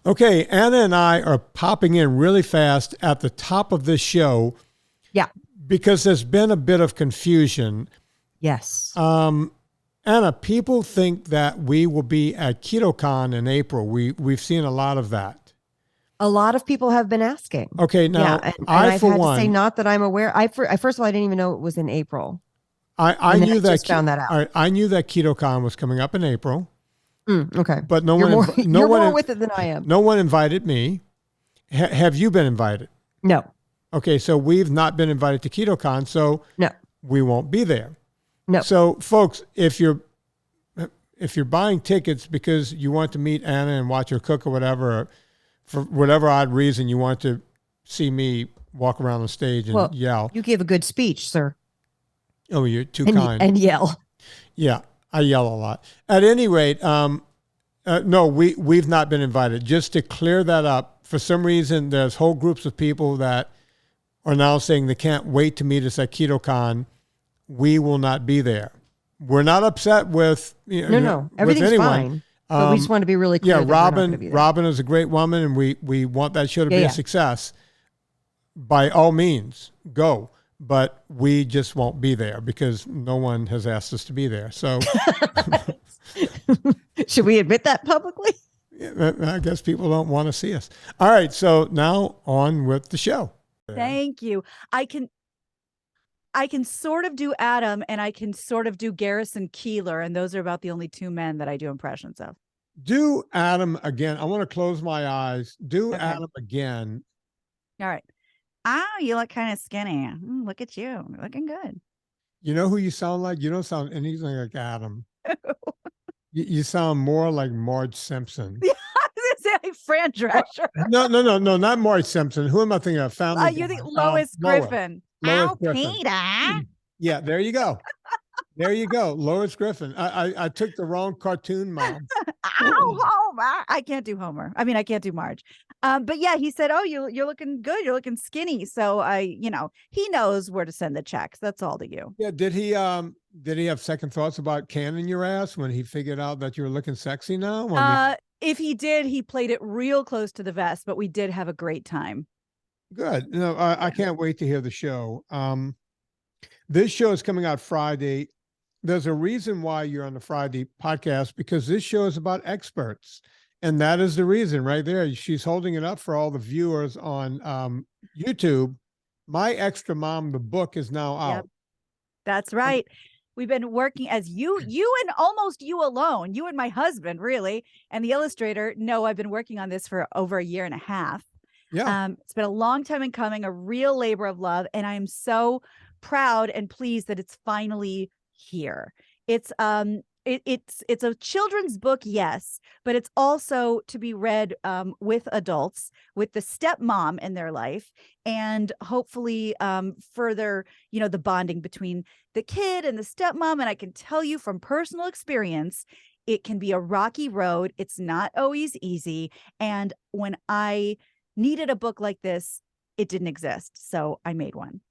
Okay, Anna and I are popping in really fast at the top of this show Yeah. because there's been a bit of confusion. Yes. Anna, people think that we will be at KetoCon in April. We've seen a lot of that. A lot of people have been asking. Okay, Yeah. now And I, I've for had to say, one, not that I'm aware. First of all, I didn't even know it was in April. I And then knew I that just found that out. I knew that KetoCon was coming up in April, Okay. but You're more, you're more with it than I am. no one invited me. Have you been invited? No, Okay, so we've not been invited to KetoCon, so no, we won't be there. no. So, folks, if you're buying tickets because you want to meet Anna and watch her cook or whatever, or for whatever odd reason you want to see me walk around the stage and yell. You gave a good speech, sir. Oh, you're too kind. And yell. Yeah, I yell a lot. At any rate, no, we've not been invited. Just to clear that up, for some reason, there's whole groups of people that are now saying they can't wait to meet us at KetoCon. We will not be there. We're not upset with No. Everything's fine. But we just want to be really clear. Yeah, Robin is a great woman, and we want that show to be a success. By all means, go. But we just won't be there because no one has asked us to be there. So should we admit that publicly? I guess people don't want to see us. All right, so now on with the show. Thank you. I can sort of do Adam, and I can sort of do Garrison Keillor, and those are about the only two men that I do impressions of. Do Adam again. I want to close my eyes. Do Adam again. All right. Oh, you look kind of skinny. Look at you. You're looking good. You know who you sound like? You don't sound anything like Adam. You sound more like Marge Simpson. Yeah, I was going to say Fran Drescher. No, not Marge Simpson. Who am I thinking of? You think Lois Griffin. Lois Griffin. Peter. Yeah, there you go. There you go. Lois Griffin. I took the wrong cartoon mom. Homer. I can't do Homer. I mean, I can't do Marge. But yeah, he said, "Oh, you're looking good. You're looking skinny." So he knows where to send the checks. That's all to you. Yeah. Did he have second thoughts about canning your ass when he figured out that you were looking sexy now? If he did, he played it real close to the vest, but we did have a great time. Good. I can't wait to hear the show. This show is coming out Friday. There's a reason why you're on the Friday podcast, because this show is about experts. And that is the reason right there. She's holding it up for all the viewers on YouTube. My Extra Mom, the book, is now out. Yep. That's right. We've been working as you and almost you alone, you and my husband, really, and the illustrator. No, I've been working on this for over a year and a half. Yeah. It's been a long time in coming, a real labor of love. And I am so proud and pleased that it's finally here. It's a children's book, yes, but it's also to be read with adults, with the stepmom in their life, and hopefully further, the bonding between the kid and the stepmom. And I can tell you from personal experience, it can be a rocky road. It's not always easy. And when I needed a book like this, it didn't exist. So I made one.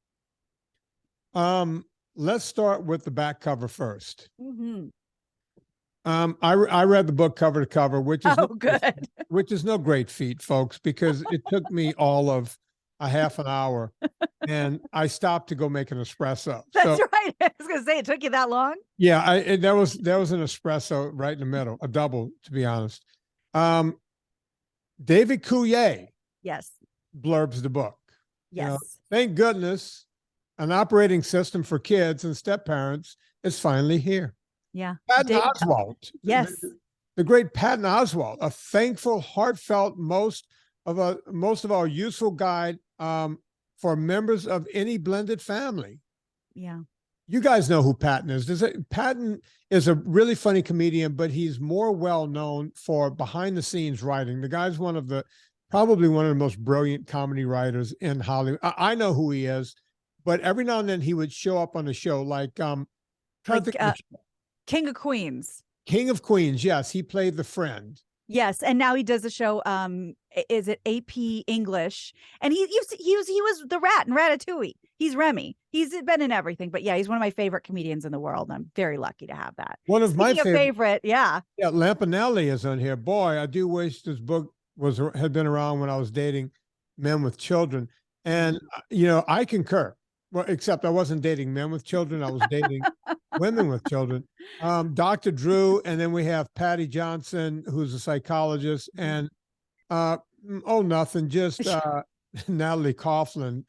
Let's start with the back cover first. Mm-hmm. I read the book cover to cover, which is good. Which is no great feat, folks, because it took me all of a half an hour, and I stopped to go make an espresso. That's right. I was going to say, it took you that long. Yeah, there was an espresso right in the middle, a double, to be honest. David Coulier, yes, blurbs the book. Yes, thank goodness, an operating system for kids and step parents is finally here. Yeah. Patton Oswalt. Yes. The great Patton Oswalt, a thankful, heartfelt, most of our useful guide for members of any blended family. Yeah. You guys know who Patton is. Patton is a really funny comedian, but he's more well known for behind the scenes writing. The guy's probably one of the most brilliant comedy writers in Hollywood. I know who he is, but every now and then he would show up on the show King of Queens. King of Queens, yes. He played the friend. Yes, and now he does a show. Is it AP English? And he was the rat in Ratatouille. He's Remy. He's been in everything. But yeah, he's one of my favorite comedians in the world. I'm very lucky to have that. One of my favorite. Yeah. Yeah, Lampanelli is on here. Boy, I do wish this book had been around when I was dating men with children. And, you know, I concur. Well, except I wasn't dating men with children. I was dating women with children. Dr. Drew, and then we have Patty Johnson, who's a psychologist, and nothing, just Natalie Coughlin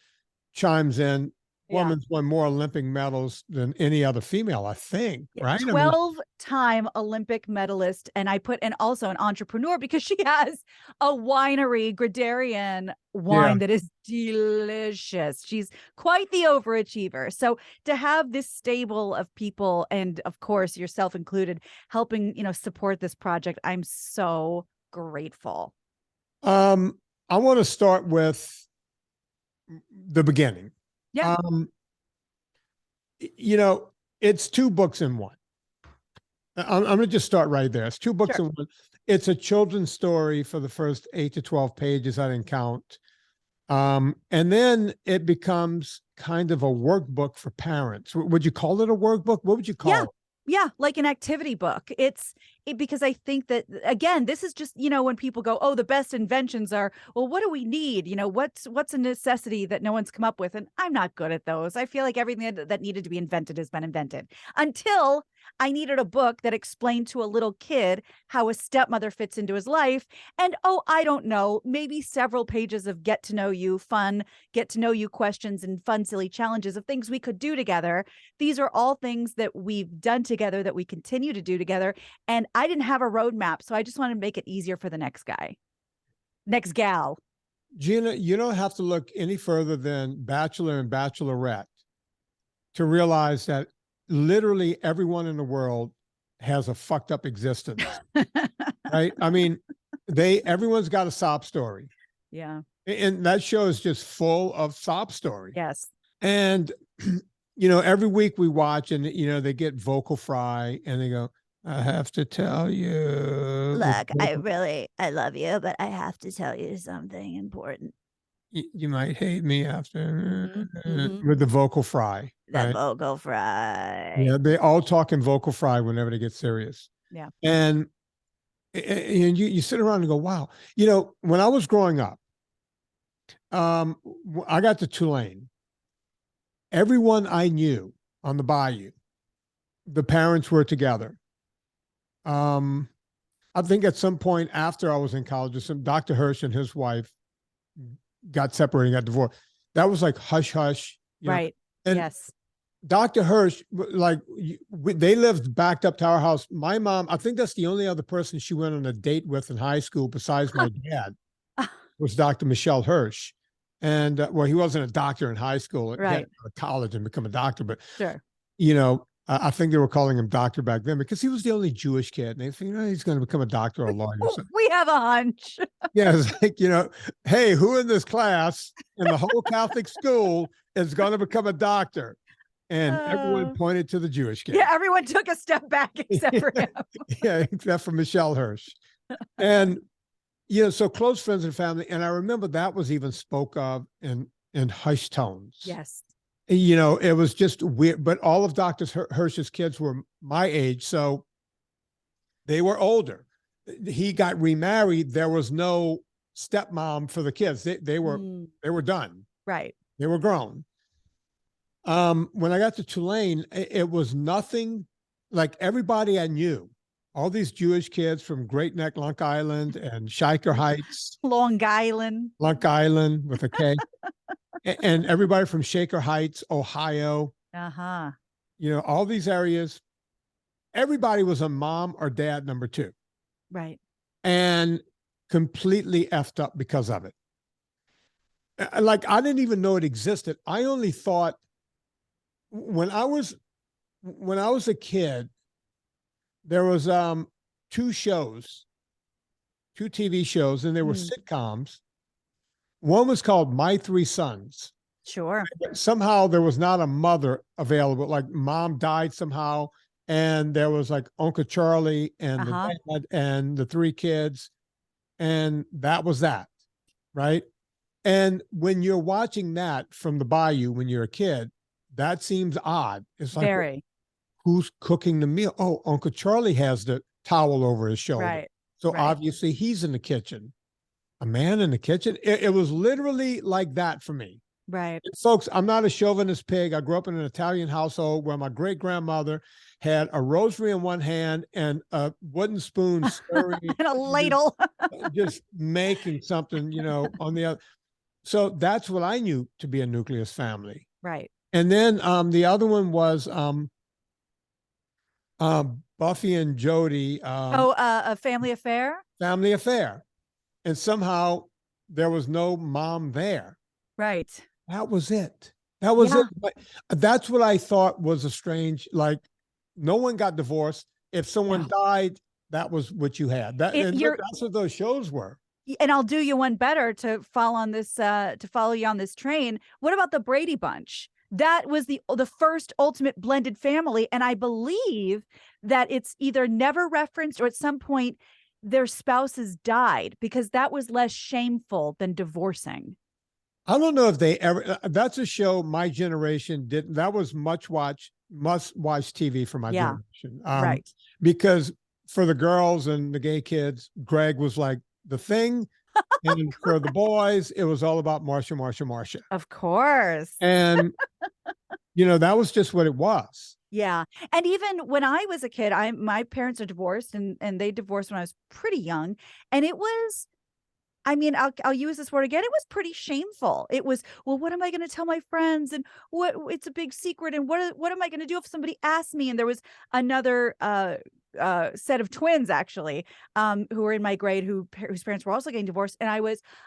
chimes in. Woman's won more Olympic medals than any other female, I think, right? 12-time Olympic medalist. And I put in also an entrepreneur because she has a winery, Gradarian wine, that is delicious. She's quite the overachiever. So to have this stable of people, and of course yourself included, helping, you know, support this project, I'm so grateful. I want to start with the beginning. Yeah. You know, it's 2 books in one. I'm going to just start right there. It's 2 books in one. It's a children's story for the first 8 to 12 pages. I didn't count. And then it becomes kind of a workbook for parents. Would you call it a workbook? What would you call it? Yeah, like an activity book. Because I think that, again, this is just, you know, when people go, oh, the best inventions are, well, what do we need? You know, what's a necessity that no one's come up with? And I'm not good at those. I feel like everything that needed to be invented has been invented, until I needed a book that explained to a little kid how a stepmother fits into his life. And, I don't know, maybe several pages of get to know you questions and fun, silly challenges of things we could do together. These are all things that we've done together, that we continue to do together. And I didn't have a roadmap, so I just wanted to make it easier for the next gal. Gina, you don't have to look any further than Bachelor and Bachelorette to realize that literally everyone in the world has a fucked up existence, right? I mean, everyone's got a sob story. Yeah. And that show is just full of sob story. Yes. And, you know, every week we watch, and, you know, they get vocal fry and they go, I have to tell you. Look, I love you, but I have to tell you something important. You might hate me after with the vocal fry. The vocal fry. Yeah, they all talk in vocal fry whenever they get serious. Yeah. And you sit around and go, wow. You know, when I was growing up, I got to Tulane. Everyone I knew on the bayou, the parents were together. I think at some point after I was in college, Dr. Hirsch and his wife got separated, got divorced. That was like hush hush. Right. And yes. Dr. Hirsch, like they lived backed up to our house. My mom, I think that's the only other person she went on a date with in high school besides my dad, was Dr. Michelle Hirsch. And well, he wasn't a doctor in high school. He had to go to college and become a doctor, but you know, I think they were calling him doctor back then because he was the only Jewish kid. And they think, he's going to become a doctor or a lawyer. So, we have a hunch. Yeah, it's like, you know, hey, who in this class in the whole Catholic school is going to become a doctor? And everyone pointed to the Jewish kid. Yeah, everyone took a step back except for him. Yeah, except for Michelle Hirsch. And, you know, so close friends and family. And I remember that was even spoke of in hushed tones. Yes. You know, it was just weird, but all of Dr. Hirsch's kids were my age, so they were older. He got remarried. There was no stepmom for the kids. They were done. Right. They were grown. When I got to Tulane, it was nothing like everybody I knew. All these Jewish kids from Great Neck, Long Island, and Shaker Heights. Long Island with a K. And everybody from Shaker Heights, Ohio. You know, all these areas, everybody was a mom or dad number 2. Right. And completely effed up because of it. Like, I didn't even know it existed. I only thought when I was a kid, there was 2 TV shows, and they were sitcoms. One was called My 3 Sons. Sure. Somehow there was not a mother available. Like, mom died somehow, and there was like Uncle Charlie and the dad and the 3 kids, and that was that, right? And when you're watching that from the bayou when you're a kid, that seems odd. It's like, very. Who's cooking the meal? Oh, Uncle Charlie has the towel over his shoulder. Right. So obviously he's in the kitchen. a man in the kitchen. It was literally like that for me. Right. And folks, I'm not a chauvinist pig. I grew up in an Italian household where my great grandmother had a rosary in one hand and a wooden spoon stirring and a ladle. just making something, on the other. So that's what I knew to be a nucleus family. Right. And then the other one was Buffy and Jody. A family affair. Family affair. And somehow there was no mom there. Right. That was it. That was it. But that's what I thought was a strange, like, no one got divorced. If someone died, that was what you had. That's what those shows were. And I'll do you one better to follow you on this train. What about the Brady Bunch? That was the first ultimate blended family. And I believe that it's either never referenced or at some point their spouses died, because that was less shameful than divorcing. I don't know if they ever, that's a show my generation didn't, that was must watch TV for my generation. Right. Because for the girls and the gay kids, Greg was like the thing. And for the boys, it was all about Marsha. Of course. And, that was just what it was. Yeah. And even when I was a kid, my parents are divorced and they divorced when I was pretty young. And it was, I'll use this word again. It was pretty shameful. It was, well, what am I going to tell my friends? And it's a big secret. And what am I going to do if somebody asks me? And there was another set of twins, actually, who were in my grade whose parents were also getting divorced. And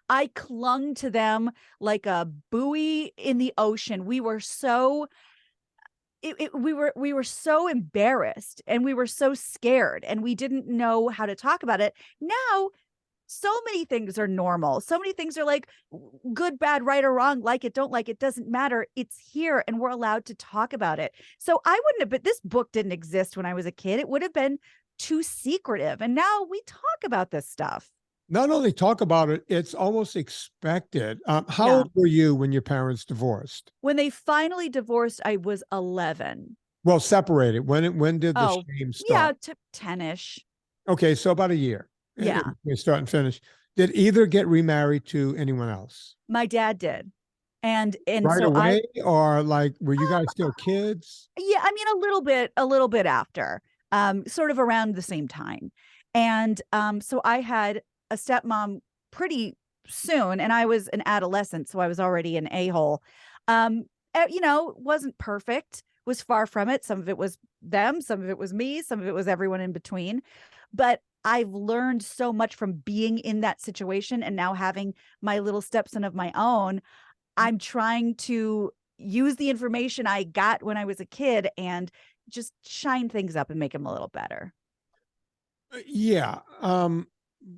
I clung to them like a buoy in the ocean. We were so we were so embarrassed and we were so scared and we didn't know how to talk about it. Now, so many things are normal. So many things are like good, bad, right or wrong, like it, don't like it, doesn't matter. It's here and we're allowed to talk about it. So I wouldn't have, but this book didn't exist when I was a kid. It would have been too secretive. And now we talk about this stuff. Not only talk about it, it's almost expected. How old were you when your parents divorced? When they finally divorced, I was 11. Well, separated. When did the shame start? Yeah, 10-ish. Okay, so about a year. Yeah. We start and finish. Did either get remarried to anyone else? My dad did. And right so away, or like, were you guys still kids? Yeah, a little bit after, sort of around the same time. And so I had a stepmom pretty soon, and I was an adolescent, so I was already an a-hole. Wasn't perfect, was far from it. Some of it was them, some of it was me, some of it was everyone in between. But I've learned so much from being in that situation and now having my little stepson of my own. I'm trying to use the information I got when I was a kid and just shine things up and make them a little better. Yeah.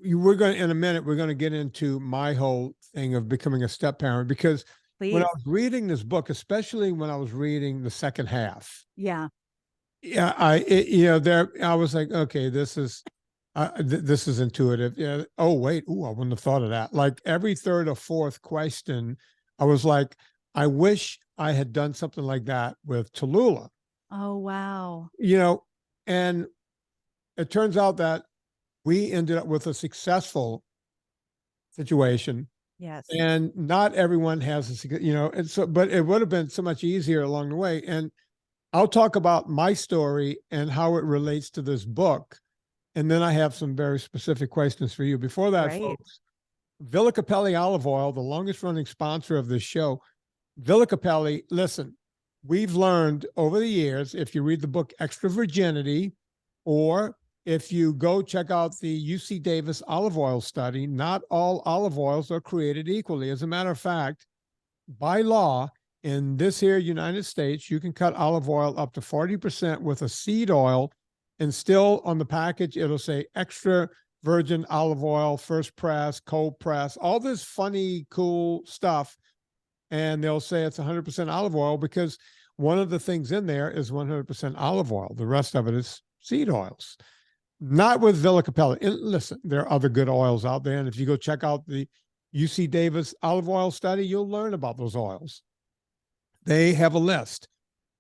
We're going to, in a minute, we're going to get into my whole thing of becoming a step parent, because when I was reading this book, especially when I was reading the second half. Yeah. Yeah. I was like, okay, this is intuitive. Yeah. Oh, wait. Ooh, I wouldn't have thought of that. Like every third or fourth question, I was like, I wish I had done something like that with Tallulah. Oh, wow. And it turns out that we ended up with a successful situation. Yes. And not everyone has but it would have been so much easier along the way. And I'll talk about my story and how it relates to this book. And then I have some very specific questions for you. Before that, folks, Villa Cappelli Olive Oil, the longest running sponsor of this show. Villa Cappelli, listen, we've learned over the years, if you read the book Extra Virginity, or if you go check out the UC Davis olive oil study, not all olive oils are created equally. As a matter of fact, by law, in this here United States, you can cut olive oil up to 40% with a seed oil, and still on the package, it'll say extra virgin olive oil, first press, cold press, all this funny, cool stuff. And they'll say it's 100% olive oil because one of the things in there is 100% olive oil. The rest of it is seed oils. Not with Villa Cappelli. And listen, there are other good oils out there. And if you go check out the UC Davis olive oil study, you'll learn about those oils. They have a list.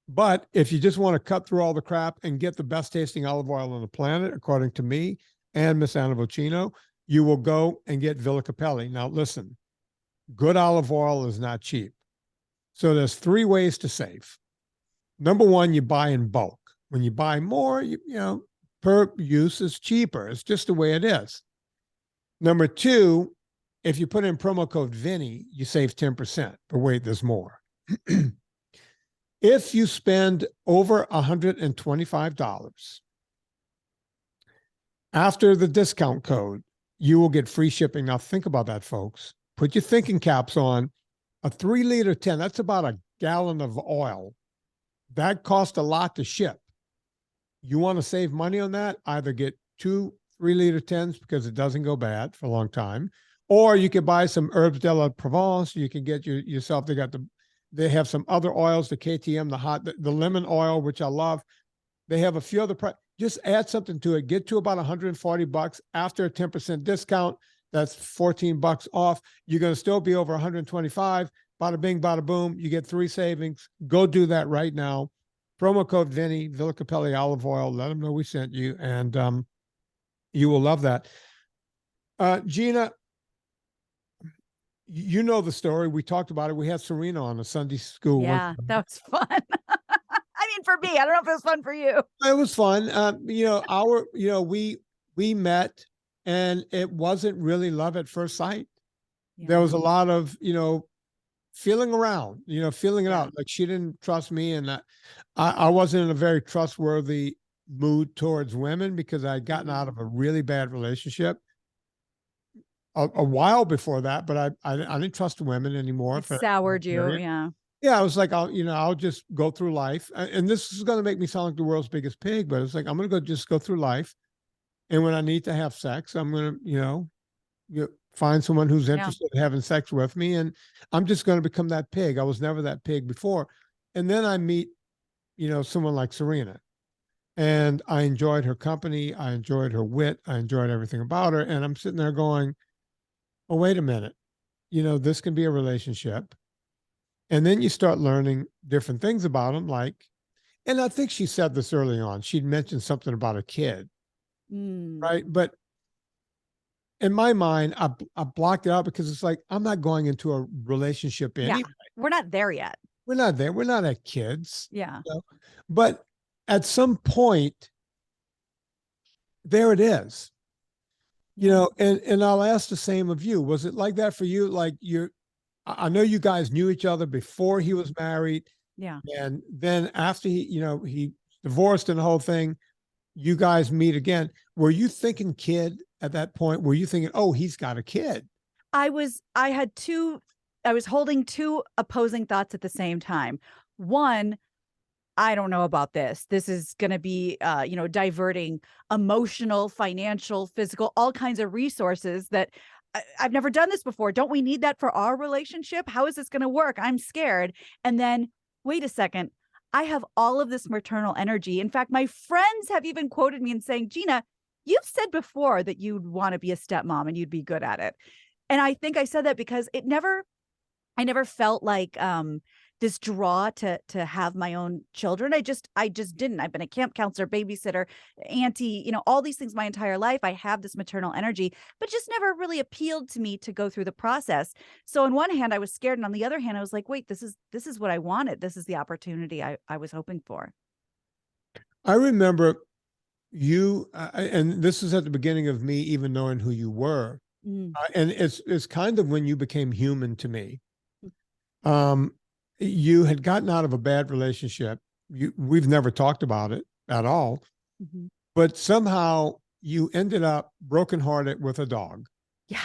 But if you just want to cut through all the crap and get the best tasting olive oil on the planet, according to me and Miss Anna Vocino, you will go and get Villa Cappelli. Now, listen, good olive oil is not cheap. So there's 3 ways to save. Number one, you buy in bulk. When you buy more, you know, per use is cheaper. It's just the way it is. Number 2, if you put in promo code Vinnie, you save 10%. But wait, there's more. If you spend over $125 after the discount code, you will get free shipping. Now think about that, folks. Put your thinking caps on. A 3-liter tin, that's about a gallon of oil. That costs a lot to ship. You want to save money on that? Either get 2 3-liter tins because it doesn't go bad for a long time, or you could buy some herbes de la Provence. You can get yourself. They have some other oils, the KTM, the lemon oil, which I love. They have a few other just add something to it. Get to about $140 after a 10% discount. That's $14 off. You're going to still be over 125. Bada bing, bada boom. You get 3 savings. Go do that right now. Promo code Vinnie, Villa Cappelli olive oil. Let them know we sent you, and you will love that. Gina, you know the story. We talked about it. We had Serena on a Sunday school. Yeah, that was fun. I mean, for me, I don't know if it was fun for you. It was fun. We met, and it wasn't really love at first sight. Yeah. There was a lot of, feeling around, feeling it out. Like she didn't trust me, and I wasn't in a very trustworthy mood towards women because I had gotten out of a really bad relationship a while before that, but I didn't trust women anymore. It soured you. Yeah. Yeah. I was like, I'll just go through life. And this is going to make me sound like the world's biggest pig, but it's like, I'm going to just go through life. And when I need to have sex, I'm going to, find someone who's interested in having sex with me. And I'm just going to become that pig. I was never that pig before. And then I meet, someone like Serena. And I enjoyed her company. I enjoyed her wit. I enjoyed everything about her. And I'm sitting there going, oh, wait a minute. This can be a relationship. And then you start learning different things about them. And I think she said this early on. She'd mentioned something about a kid. Right. But in my mind, I blocked it out because it's like, I'm not going into a relationship anyway. We're not there yet. We're not there. We're not at kids. Yeah. But at some point, there it is. And I'll ask the same of you. Was it like that for you? Like I know you guys knew each other before he was married. Yeah. And then after he divorced and the whole thing, you guys meet again. Were you thinking kid at that point? Were you thinking, oh, he's got a kid? I was holding 2 opposing thoughts at the same time. One, I don't know about this. This is going to be, diverting emotional, financial, physical, all kinds of resources that I've never done this before. Don't we need that for our relationship? How is this going to work? I'm scared. And then, wait a second. I have all of this maternal energy. In fact, my friends have even quoted me and saying, Gina, you've said before that you'd want to be a stepmom and you'd be good at it. And I think I said that because I never felt like this draw to have my own children. I just didn't. I've been a camp counselor, babysitter, auntie, all these things my entire life. I have this maternal energy, but just never really appealed to me to go through the process. So on one hand, I was scared. And on the other hand, I was like, wait, this is what I wanted. This is the opportunity I was hoping for. I remember you, and this is at the beginning of me even knowing who you were. And it's kind of when you became human to me. You had gotten out of a bad relationship. We've never talked about it at all, but somehow you ended up brokenhearted with a dog. Yeah.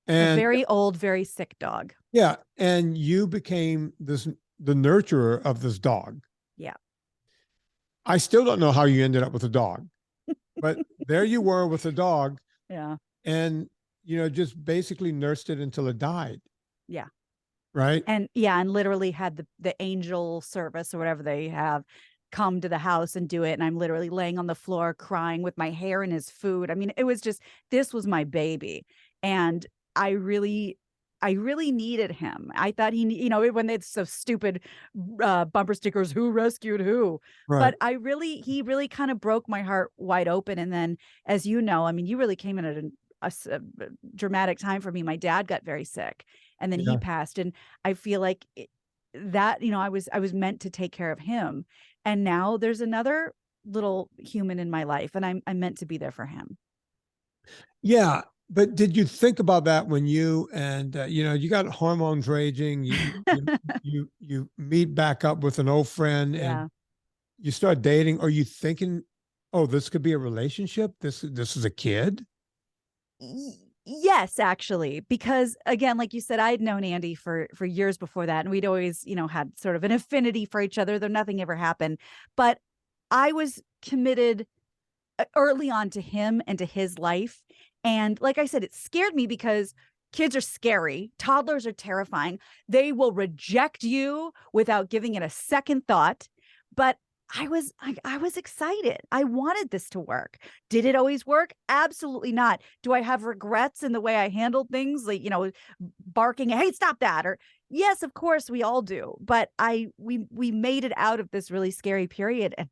And a very old, very sick dog. Yeah. And you became the nurturer of this dog. Yeah. I still don't know how you ended up with a dog, but there you were with a dog. Yeah. And, just basically nursed it until it died. Yeah. Right. And literally had the angel service or whatever they have come to the house and do it. And I'm literally laying on the floor crying with my hair in his food. I mean, it was just, this was my baby. And I really needed him. I thought when it's so stupid bumper stickers, who rescued who, right. But he really kind of broke my heart wide open. And then, as you know, I mean, you really came in at a dramatic time for me. My dad got very sick, and then he passed. And I feel like that, you know, I was meant to take care of him. And now there's another little human in my life, and I'm meant to be there for him. Yeah. But did you think about that when you and you know, you got hormones raging, you meet back up with an old friend and you start dating? Are you thinking, oh, this could be a relationship? This is a kid? Yes, actually, because again, like you said, I had known Andy for years before that, and we'd always, you know, had sort of an affinity for each other, though nothing ever happened. But I was committed early on to him and to his life. And like I said, it scared me because kids are scary. Toddlers are terrifying. They will reject you without giving it a second thought. But I was excited. I wanted this to work. Did it always work? Absolutely not. Do I have regrets in the way I handled things? Like, you know, barking, hey, stop that. Or yes, of course we all do. But we made it out of this really scary period. And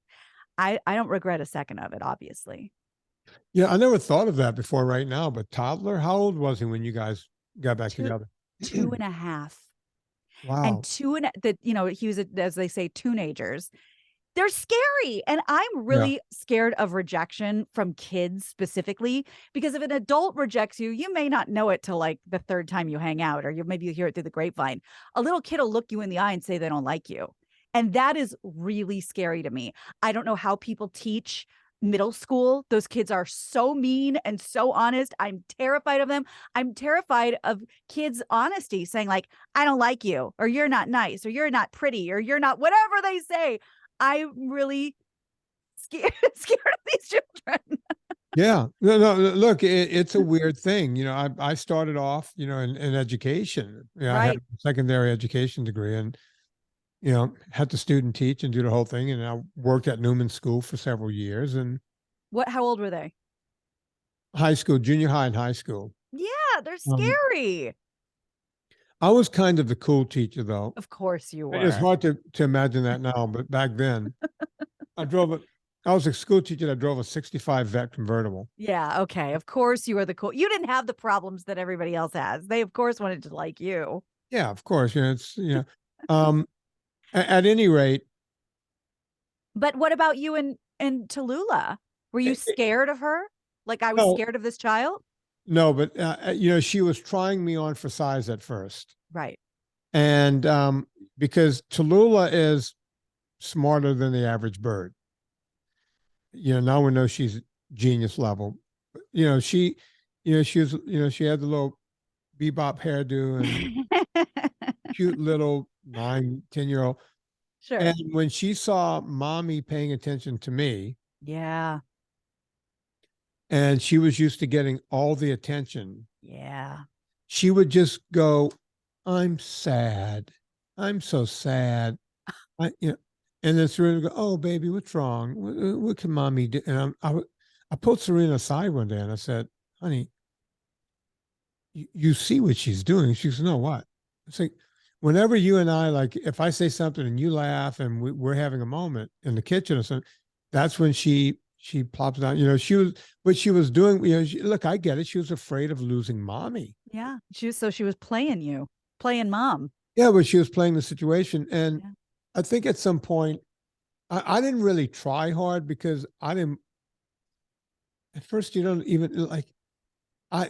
I don't regret a second of it, obviously. Yeah, I never thought of that before right now, but toddler, how old was he when you guys got back together? 2.5. Wow. And that, you know, he was, as they say, teenagers. They're scary. And I'm really scared of rejection from kids specifically, because if an adult rejects you, you may not know it till like the third time you hang out, or maybe you hear it through the grapevine. A little kid will look you in the eye and say they don't like you. And that is really scary to me. I don't know how people teach middle school. Those kids are so mean and so honest. I'm terrified of them. I'm terrified of kids' honesty, saying like, I don't like you, or you're not nice, or you're not pretty, or you're not whatever they say. I'm really scared of these children. Yeah. No, look, it's a weird thing. You know, I started off, you know, in education. You know, I had a secondary education degree and, you know, had to student teach and do the whole thing. And I worked at Newman School for several years. And how old were they? High school, junior high and high school. Yeah, they're scary. I was kind of the cool teacher, though. Of course you were. It's hard to imagine that now, but back then, I was a school teacher that drove a 65 Vet convertible. Yeah, okay. Of course you were the cool. You didn't have the problems that everybody else has. They, of course, wanted to like you. Yeah, of course. You know, it's, you know, at any rate. But what about you and Tallulah? Were you scared of her? Like I was scared of this child? No, but, you know, she was trying me on for size at first. Right. And because Tallulah is smarter than the average bird. You know, now we know she's genius level. You know, she was, you know, she had the little bebop hairdo and cute little 9-10-year-old. Sure. And when she saw mommy paying attention to me. Yeah. And she was used to getting all the attention. Yeah. She would just go, I'm sad. I'm so sad. You know, and then Serena would go, oh, baby, what's wrong? What can mommy do? And I pulled Serena aside one day and I said, honey, you see what she's doing. She goes, no, what? It's like, whenever you and I, like, if I say something and you laugh and we're having a moment in the kitchen or something, that's when she plops down. You know, what she was doing, you know, look, I get it. She was afraid of losing mommy. Yeah. She was playing mom. Yeah, but she was playing the situation. And I think at some point, I didn't really try hard because at first you don't even like,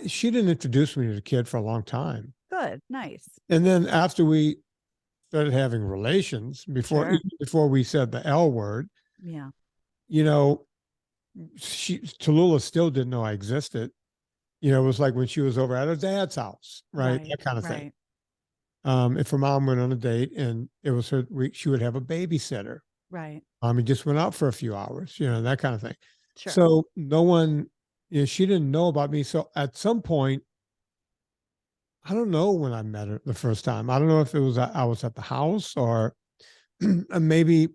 she didn't introduce me to the kid for a long time. Good. Nice. And then after we started having relations, before we said the L word, you know, Tallulah still didn't know I existed. You know, it was like when she was over at her dad's house, right? That kind of thing. If her mom went on a date and it was her, she would have a babysitter. Right. He just went out for a few hours, you know, that kind of thing. Sure. So no one, you know, she didn't know about me. So at some point, I don't know when I met her the first time. I don't know if it was I was at the house or maybe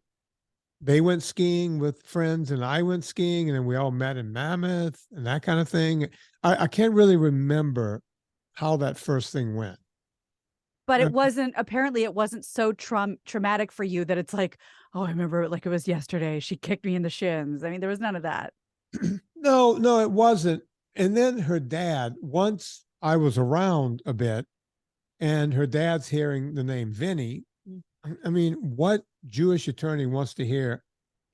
they went skiing with friends and I went skiing and then we all met in Mammoth and that kind of thing. I can't really remember how that first thing went. But apparently it wasn't so traumatic for you that it's like, oh, I remember it like it was yesterday. She kicked me in the shins. I mean, there was none of that. No, it wasn't. and then her dad, once I was around a bit and her dad's hearing the name Vinnie, I mean, what Jewish attorney wants to hear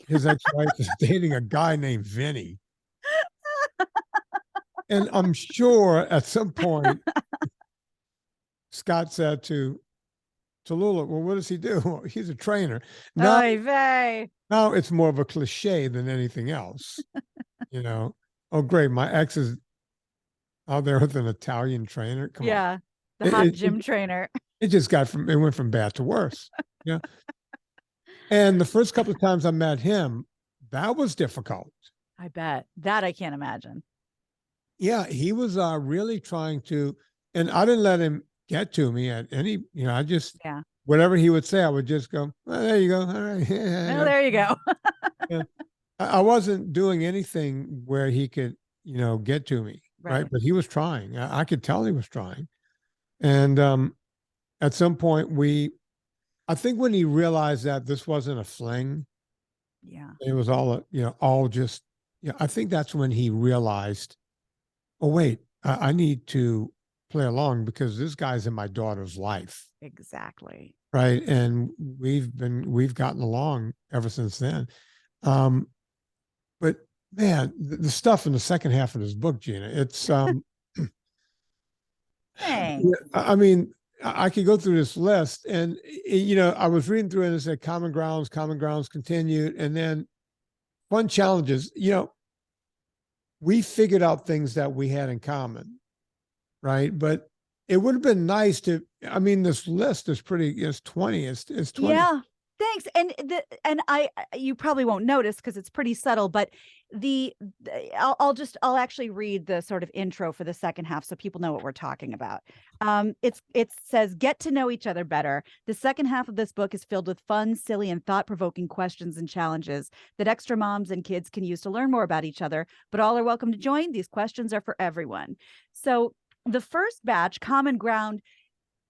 his ex-wife is dating a guy named Vinnie? And I'm sure at some point, Scott said to Tallulah, well, what does he do? Well, he's a trainer. Now, Oy vey. now it's more of a cliche than anything else. You know, oh, great. My ex is out there with an Italian trainer. Come on. Yeah. The hot gym trainer. It just it went from bad to worse. Yeah. And the first couple of times I met him, that was difficult. I bet. That I can't imagine. Yeah, he was really trying to, and I didn't let him get to me at any, I just, whatever he would say, I would just go, well, there you go. All right. Well, there you go. Yeah. I wasn't doing anything where he could, get to me. Right. But he was trying. I could tell he was trying. And at some point I think when he realized that this wasn't a fling, it was all just, I think that's when he realized, oh, wait, I need to play along because this guy's in my daughter's life. Exactly. Right. And we've gotten along ever since then. But man, the stuff in the second half of this book, Gina, it's, I mean, I could go through this list and, I was reading through it and it said common grounds continued. And then fun challenges, we figured out things that we had in common. Right. But it would have been nice this list is it's 20. It's 20. Yeah. Thanks. And you probably won't notice because it's pretty subtle, but I'll actually read the sort of intro for the second half so people know what we're talking about. It says, get to know each other better. The second half of this book is filled with fun, silly, and thought-provoking questions and challenges that extra moms and kids can use to learn more about each other, but all are welcome to join. These questions are for everyone. So the first batch, Common Ground,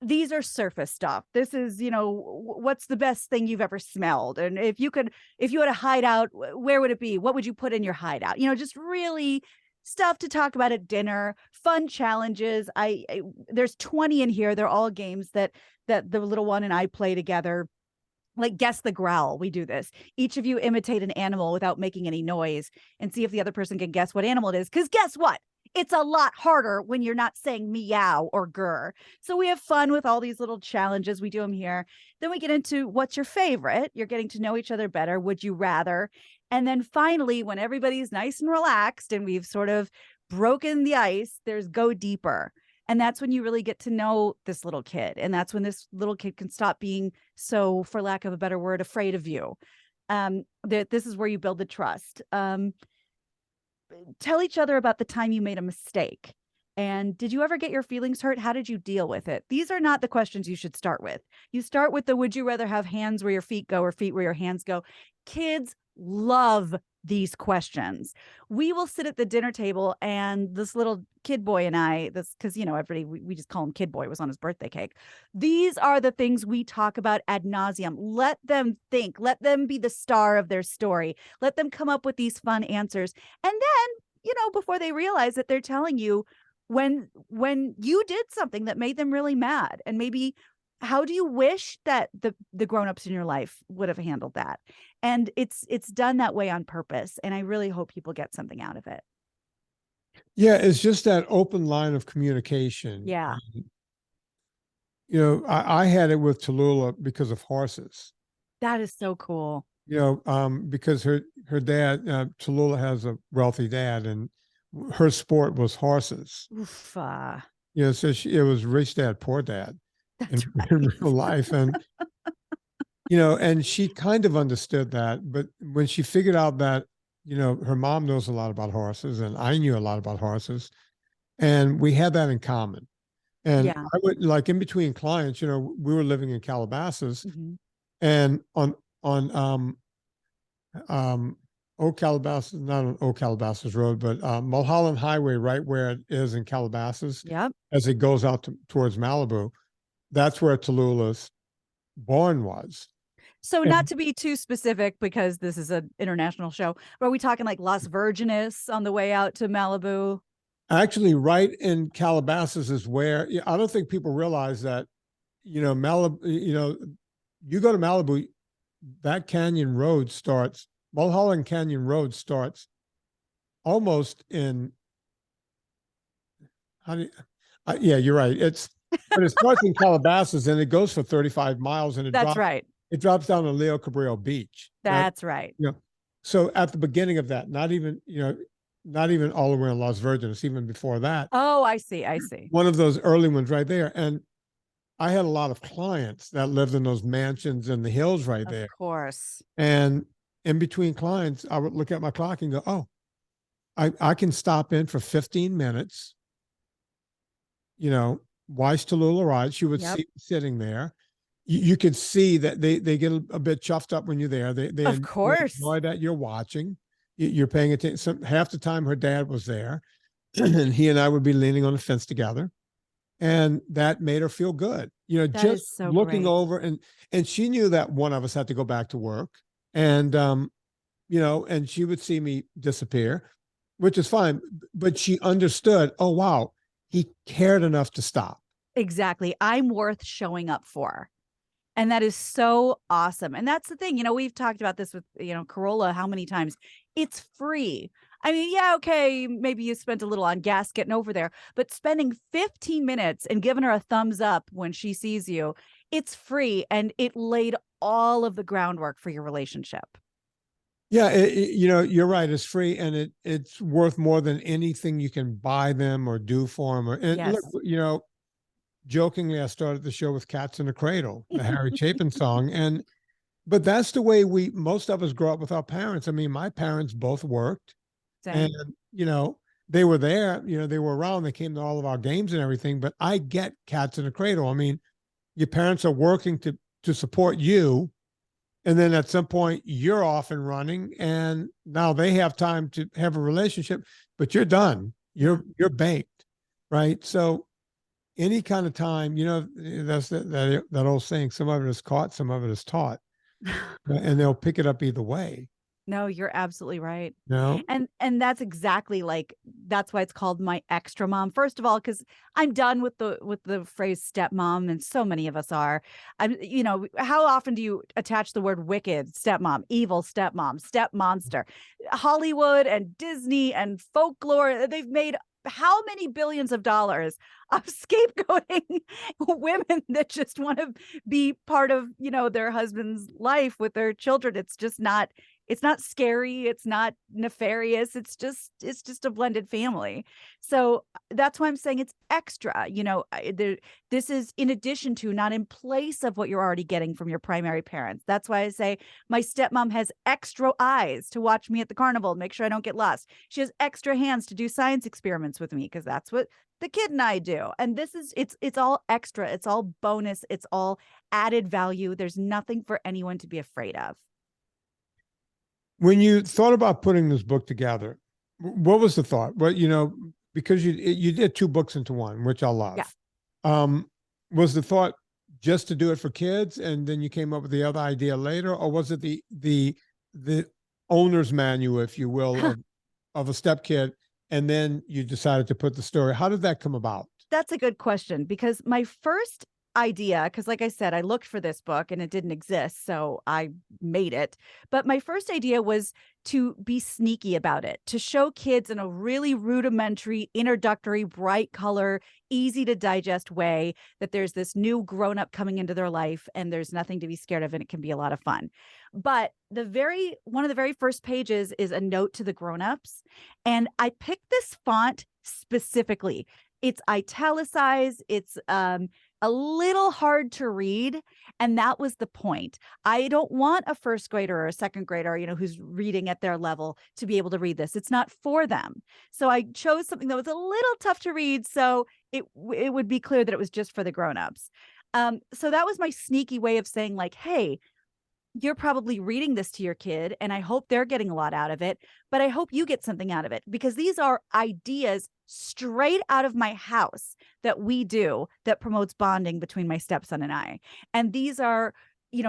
these are surface stuff. This is, what's the best thing you've ever smelled? And if you had a hideout, where would it be? What would you put in your hideout? Just really stuff to talk about at dinner, fun challenges. There's 20 in here. They're all games that the little one and I play together. Like guess the growl. We do this. Each of you imitate an animal without making any noise and see if the other person can guess what animal it is. Because guess what? It's a lot harder when you're not saying meow or grr. So we have fun with all these little challenges. We do them here. Then we get into what's your favorite? You're getting to know each other better. Would you rather? And then finally, when everybody's nice and relaxed and we've sort of broken the ice, there's go deeper. And that's when you really get to know this little kid. And that's when this little kid can stop being so, for lack of a better word, afraid of you. This is where you build the trust. Tell each other about the time you made a mistake. And did you ever get your feelings hurt? How did you deal with it? These are not the questions you should start with. You start with the would you rather have hands where your feet go or feet where your hands go? Kids love these questions. We will sit at the dinner table and this little kid boy and I, because, everybody, we just call him Kid Boy, it was on his birthday cake. These are the things we talk about ad nauseum. Let them think, let them be the star of their story. Let them come up with these fun answers. And then, before they realize that they're telling you when you did something that made them really mad, and maybe how do you wish that the grown-ups in your life would have handled that? And it's done that way on purpose. And I really hope people get something out of it. Yeah, it's just that open line of communication. Yeah. I had it with Tallulah because of horses. That is so cool. Because her dad, Tallulah has a wealthy dad, and her sport was horses. Oof. So it was rich dad, poor dad. That's in real life. And, and she kind of understood that. But when she figured out that, her mom knows a lot about horses and I knew a lot about horses, and we had that in common. And I would, like, in between clients, we were living in Calabasas, and on Old Calabasas, not on Old Calabasas Road, but Mulholland Highway, right where it is in Calabasas, as it goes out towards Malibu. That's where Tallulah's barn was. So not to be too specific, because this is an international show, but are we talking like Las Virgenes on the way out to Malibu? Actually, right in Calabasas is where, I don't think people realize that, Malibu, you go to Malibu, that canyon road starts, Mulholland Canyon Road starts almost in, how do you, yeah, you're right. But it starts in Calabasas and it goes for 35 miles and That's right. It drops down to Leo Cabrillo Beach. That's right. So at the beginning of that, not even all the way in Las Virgenes, even before that. Oh, I see. One of those early ones right there. And I had a lot of clients that lived in those mansions in the hills right there. Of course. And in between clients, I would look at my clock and go, oh, I can stop in for 15 minutes. Weiss Tallulah ride. She would see sitting there. You could see that they get a bit chuffed up when you're there. They of course enjoy that you're watching. You're paying attention. Half the time her dad was there and he and I would be leaning on the fence together. And that made her feel good. that just so looking great. over and she knew that one of us had to go back to work. And, and she would see me disappear, which is fine. But she understood, oh, wow, he cared enough to stop. Exactly. I'm worth showing up for. And that is so awesome. And that's the thing, we've talked about this with, Carolla, how many times. It's free. I mean, yeah, okay, maybe you spent a little on gas getting over there, but spending 15 minutes and giving her a thumbs up when she sees you, it's free. And it laid all of the groundwork for your relationship. Yeah, you're right. It's free and it's worth more than anything you can buy them or do for them. Yes. Look, jokingly, I started the show with Cats in a Cradle, the Harry Chapin song. But that's the way most of us grow up with our parents. I mean, my parents both worked. Same. And, they were there, they were around, they came to all of our games and everything, but I get Cats in a Cradle. I mean, your parents are working to support you. And then at some point you're off and running and now they have time to have a relationship, but you're done. You're baked. Right. So any kind of time, that's that old saying, some of it is caught, some of it is taught, and they'll pick it up either way. No, you're absolutely right. No. And that's exactly that's why it's called My Extra Mom. First of all, because I'm done with the phrase stepmom, and so many of us are. How often do you attach the word wicked stepmom, evil stepmom, step monster? Hollywood and Disney and folklore, they've made how many billions of dollars of scapegoating women that just want to be part of, their husband's life with their children. It's not scary. It's not nefarious. It's just a blended family. So that's why I'm saying it's extra. This is in addition to, not in place of what you're already getting from your primary parents. That's why I say my stepmom has extra eyes to watch me at the carnival, make sure I don't get lost. She has extra hands to do science experiments with me because that's what the kid and I do. And it's all extra. It's all bonus. It's all added value. There's nothing for anyone to be afraid of. When you thought about putting this book together, what was the thought? Well, because you did two books into one, which I love. Yeah. Was the thought just to do it for kids, and then you came up with the other idea later, or was it the owner's manual, if you will, of a step kid, and then you decided to put the story? How did that come about? That's a good question, because my first idea, because like I said, I looked for this book and it didn't exist, so I made it. But my first idea was to be sneaky about it, to show kids in a really rudimentary, introductory, bright color, easy to digest way that there's this new grown-up coming into their life and there's nothing to be scared of and it can be a lot of fun. But one of the very first pages is a note to the grown-ups, and I picked this font specifically. It's italicized. It's a little hard to read. And that was the point. I don't want a first grader or a second grader, who's reading at their level to be able to read this. It's not for them. So I chose something that was a little tough to read, so it would be clear that it was just for the grown-ups. So that was my sneaky way of saying, hey, you're probably reading this to your kid, and I hope they're getting a lot out of it, but I hope you get something out of it, because these are ideas straight out of my house that we do that promotes bonding between my stepson and I. And these are,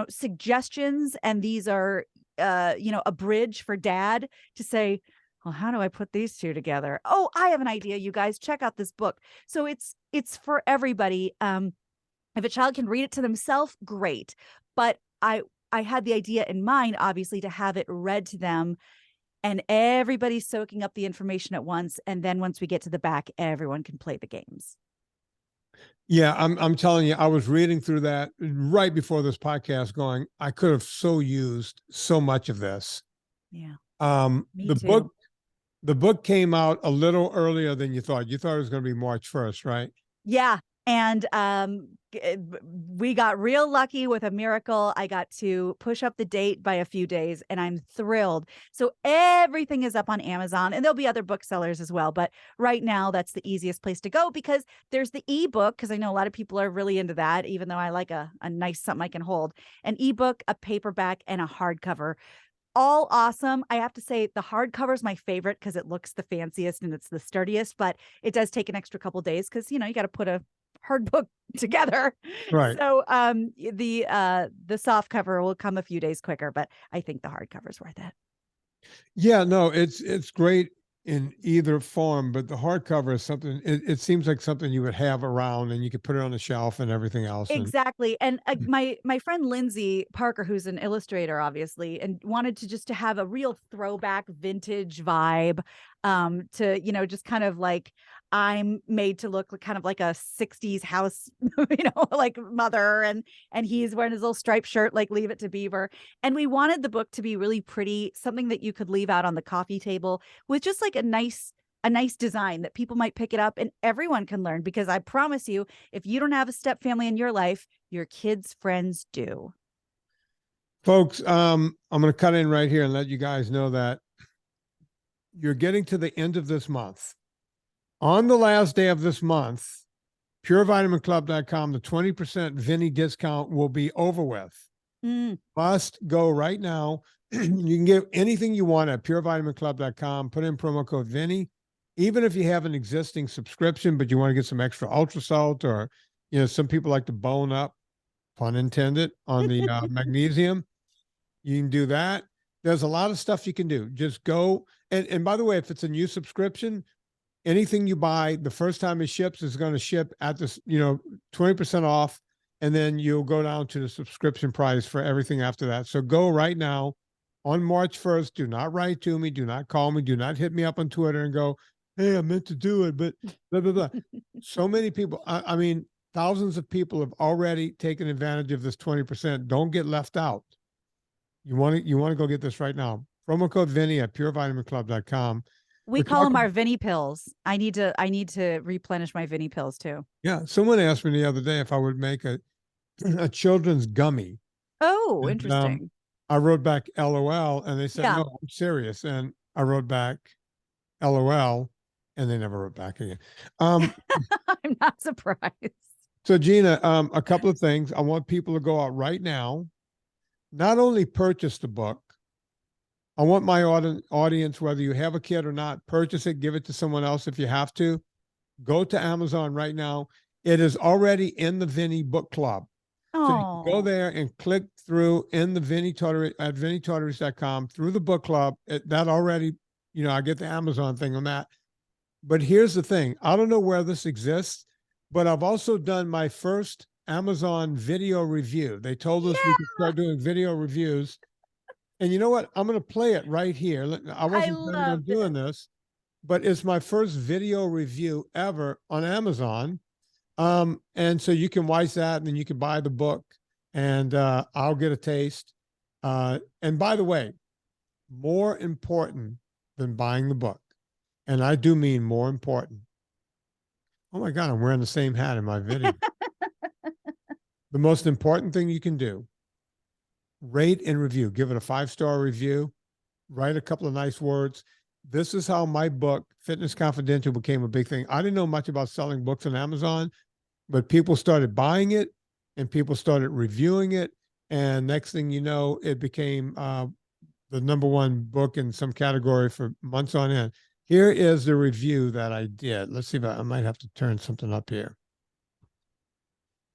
suggestions, and these are, a bridge for dad to say, well, how do I put these two together? Oh, I have an idea, you guys. Check out this book. So it's for everybody. If a child can read it to themselves, great. But I had the idea in mind, obviously, to have it read to them, and everybody's soaking up the information at once. And then once we get to the back, everyone can play the games. Yeah, I'm telling you, I was reading through that right before this podcast going, I could have so used so much of this. Yeah. The too. book came out a little earlier than you thought. You thought it was going to be March 1st, right? Yeah. And we got real lucky with a miracle. I got to push up the date by a few days, and I'm thrilled. So everything is up on Amazon, and there'll be other booksellers as well. But right now, that's the easiest place to go, because there's the ebook, because I know a lot of people are really into that, even though I like a nice something I can hold. An ebook, a paperback, and a hardcover. All awesome. I have to say the hardcover is my favorite because it looks the fanciest and it's the sturdiest, but it does take an extra couple days because, you got to put a hard book together. Right. So the soft cover will come a few days quicker, but I think the hardcover is worth it. Yeah, no, it's great in either form, but the hardcover is something, it seems like something you would have around and you could put it on the shelf and everything else. Exactly. And my friend Lindsay Parker, who's an illustrator, obviously, and wanted to have a real throwback vintage vibe, to, just kind of like, I'm made to look kind of like a 60s house, like mother, and he's wearing his little striped shirt, like Leave It to Beaver. And we wanted the book to be really pretty, something that you could leave out on the coffee table with just like a nice design that people might pick it up and everyone can learn, because I promise you, if you don't have a step family in your life, your kids' friends do. Folks, I'm going to cut in right here and let you guys know that you're getting to the end of this month. On the last day of this month, PureVitaminClub.com, the 20% Vinnie discount will be over with. Must go right now. You can get anything you want at PureVitaminClub.com. Put in promo code Vinnie. Even if you have an existing subscription, but you want to get some extra ultra salt, or, some people like to bone up, pun intended, on the magnesium, you can do that. There's a lot of stuff you can do. Just go. And by the way, if it's a new subscription, anything you buy, the first time it ships is going to ship at this, 20% off. And then you'll go down to the subscription price for everything after that. So go right now on March 1st. Do not write to me. Do not call me. Do not hit me up on Twitter and go, hey, I meant to do it, but blah, blah, blah. So many people, I mean, thousands of people have already taken advantage of this 20%. Don't get left out. You want to go get this right now. Promo code Vinnie at PureVitaminClub.com. We call them our Vinnie pills. I need to replenish my Vinnie pills too. Yeah. Someone asked me the other day if I would make a children's gummy. Oh, and, interesting. I wrote back LOL and they said, no, I'm serious. And I wrote back LOL and they never wrote back again. I'm not surprised. So Gina, a couple of things. I want people to go out right now, not only purchase the book. I want my audience, whether you have a kid or not, purchase it, give it to someone else if you have to. Go to Amazon right now. It is already in the Vinnie Book Club. So you can go there and click through in the Vinnie Tortorich at VinnieTortorich.com through the book club. That already, I get the Amazon thing on that. But here's the thing. I don't know where this exists, but I've also done my first Amazon video review. They told us we could start doing video reviews. And you know what? I'm going to play it right here. I wasn't planning on doing this, but it's my first video review ever on Amazon. And so you can watch that and then you can buy the book and I'll get a taste. And by the way, more important than buying the book, and I do mean more important. Oh my God, I'm wearing the same hat in my video. The most important thing you can do, rate and review. Give it a 5-star review. Write a couple of nice words. This is how my book, Fitness Confidential, became a big thing. I didn't know much about selling books on Amazon, but people started buying it and people started reviewing it. And next thing you know, it became the #1 book in some category for months on end. Here is the review that I did. Let's see if I might have to turn something up here.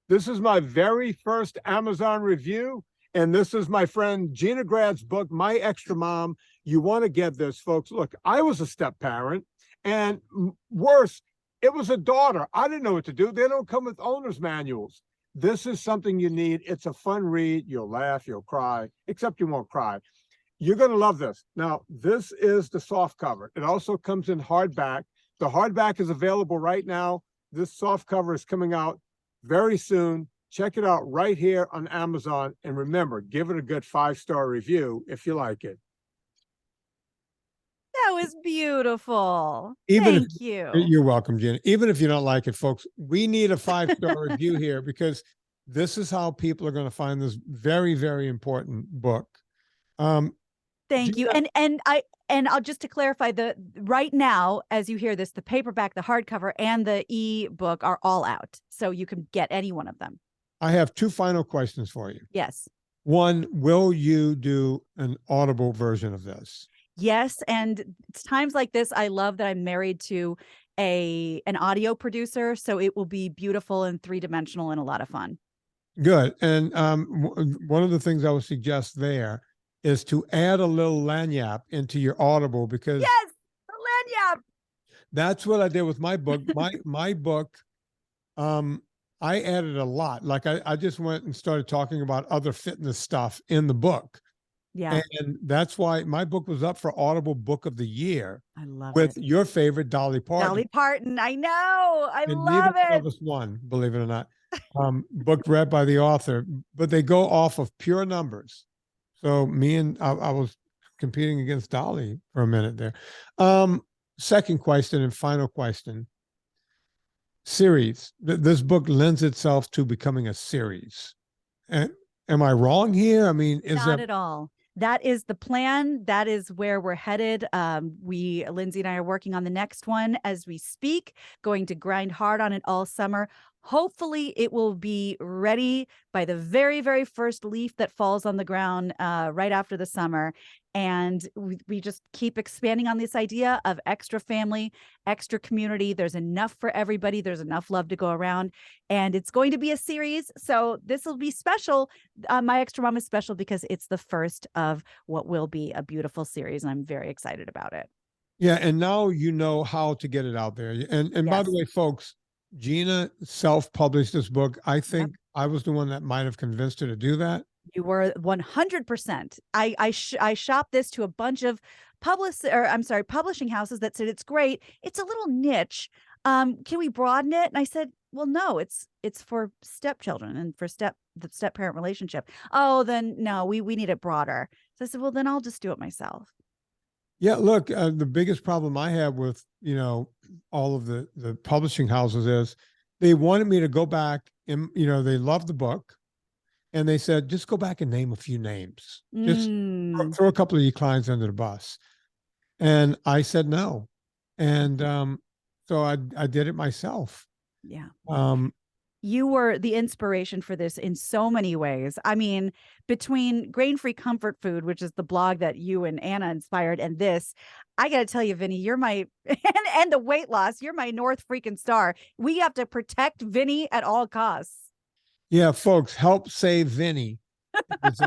This is my very first Amazon review. And this is my friend Gina Grad's book, My Extra Mom. You want to get this, folks. Look, I was a step parent, and worse, it was a daughter. I didn't know what to do. They don't come with owner's manuals. This is something you need. It's a fun read. You'll laugh, you'll cry, except you won't cry. You're going to love this. Now, this is the soft cover. It also comes in hardback. The hardback is available right now. This soft cover is coming out very soon. Check it out right here on Amazon. And remember, give it a good 5-star review if you like it. That was beautiful. Thank you. You're welcome, Gina. Even if you don't like it, folks, we need a 5-star review here, because this is how people are going to find this very, very important book. Thank you. And I'll just to clarify, right now, as you hear this, the paperback, the hardcover, and the e-book are all out. So you can get any one of them. I have 2 final questions for you. Yes. One, will you do an Audible version of this? Yes. And it's times like this, I love that I'm married to an audio producer. So it will be beautiful and 3-dimensional and a lot of fun. Good. And one of the things I would suggest there is to add a little lanyap into your Audible, because yes, the lanyap. That's what I did with my book. My book, I added a lot. Like I just went and started talking about other fitness stuff in the book. Yeah. And that's why my book was up for Audible Book of the Year. I love with it. Your favorite Dolly Parton. Dolly Parton. I know. I and love neither it. of us won, believe it or not. Book read by the author, but they go off of pure numbers. So I was competing against Dolly for a minute there. Second question and final question. Series. This book lends itself to becoming a series. And am I wrong here? I mean, Not at all. That is the plan. That is where we're headed. Lindsay and I are working on the next one as we speak, going to grind hard on it all summer. Hopefully it will be ready by the very, very first leaf that falls on the ground right after the summer. And we just keep expanding on this idea of extra family, extra community. There's enough for everybody. There's enough love to go around. And it's going to be a series. So this will be special. My Extra Mom is special because it's the first of what will be a beautiful series. And I'm very excited about it. Yeah. And now you know how to get it out there. And yes. By the way, folks, Gina self-published this book. I think I was the one that might have convinced her to do that. You were 100%. I shopped this to a bunch of publishing houses that said it's great. It's a little niche. Can we broaden it? And I said, well, no, it's for stepchildren and for the step-parent relationship. Oh, then no, we need it broader. So I said, well, then I'll just do it myself. Yeah, look, the biggest problem I have with, all of the publishing houses is they wanted me to go back and, they loved the book. And they said, just go back and name a few names. Just throw a couple of your clients under the bus. And I said no. And so I did it myself. Yeah. You were the inspiration for this in so many ways. I mean, between Grain-Free Comfort Food, which is the blog that you and Anna inspired, and this, I got to tell you, Vinnie, you're my, and the weight loss, you're my North freaking star. We have to protect Vinnie at all costs. Yeah, folks, help save Vinnie. It's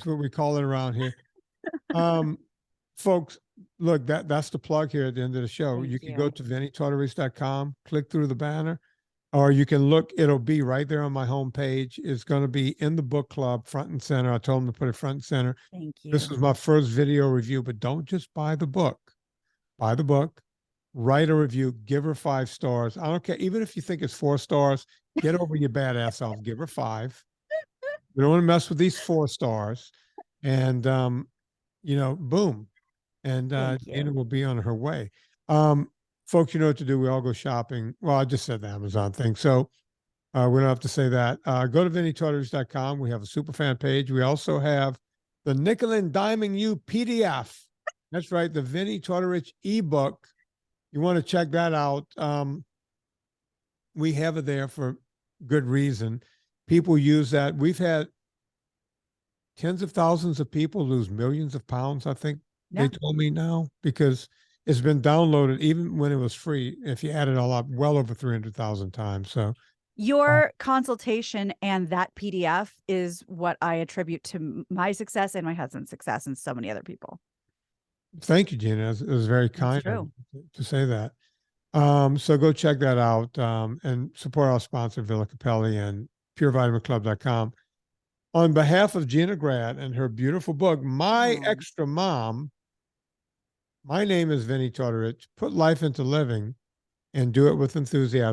what we call it around here. Folks, look, that's the plug here at the end of the show. You can go to VinnieTortorich.com, click through the banner, or you can look, it'll be right there on my homepage. It's going to be in the book club, front and center. I told them to put it front and center. Thank you. This is my first video review, but don't just buy the book. Buy the book, write a review, give her 5 stars. I don't care. Even if you think it's 4 stars, get over your badass self, give her 5. We don't want to mess with these 4 stars. And, boom. And Gina will be on her way. Folks, you know what to do. We all go shopping. Well, I just said the Amazon thing. So we don't have to say that. Go to VinnieTortorich.com. We have a super fan page. We also have the Nickel and Diming You PDF. That's right. The Vinnie Tortorich ebook. You want to check that out. We have it there for good reason. People use that. We've had tens of thousands of people lose millions of pounds, I think they told me now, because it's been downloaded even when it was free. If you add it all up, well over 300,000 times. So Your consultation and that PDF is what I attribute to my success and my husband's success and so many other people. Thank you, Gina. It was very kind true. to say that. So go check that out and support our sponsor, Villa Cappelli and PureVitaminClub.com. On behalf of Gina Grad and her beautiful book, My Extra Mom, my name is Vinnie Tortorich. Put life into living and do it with enthusiasm.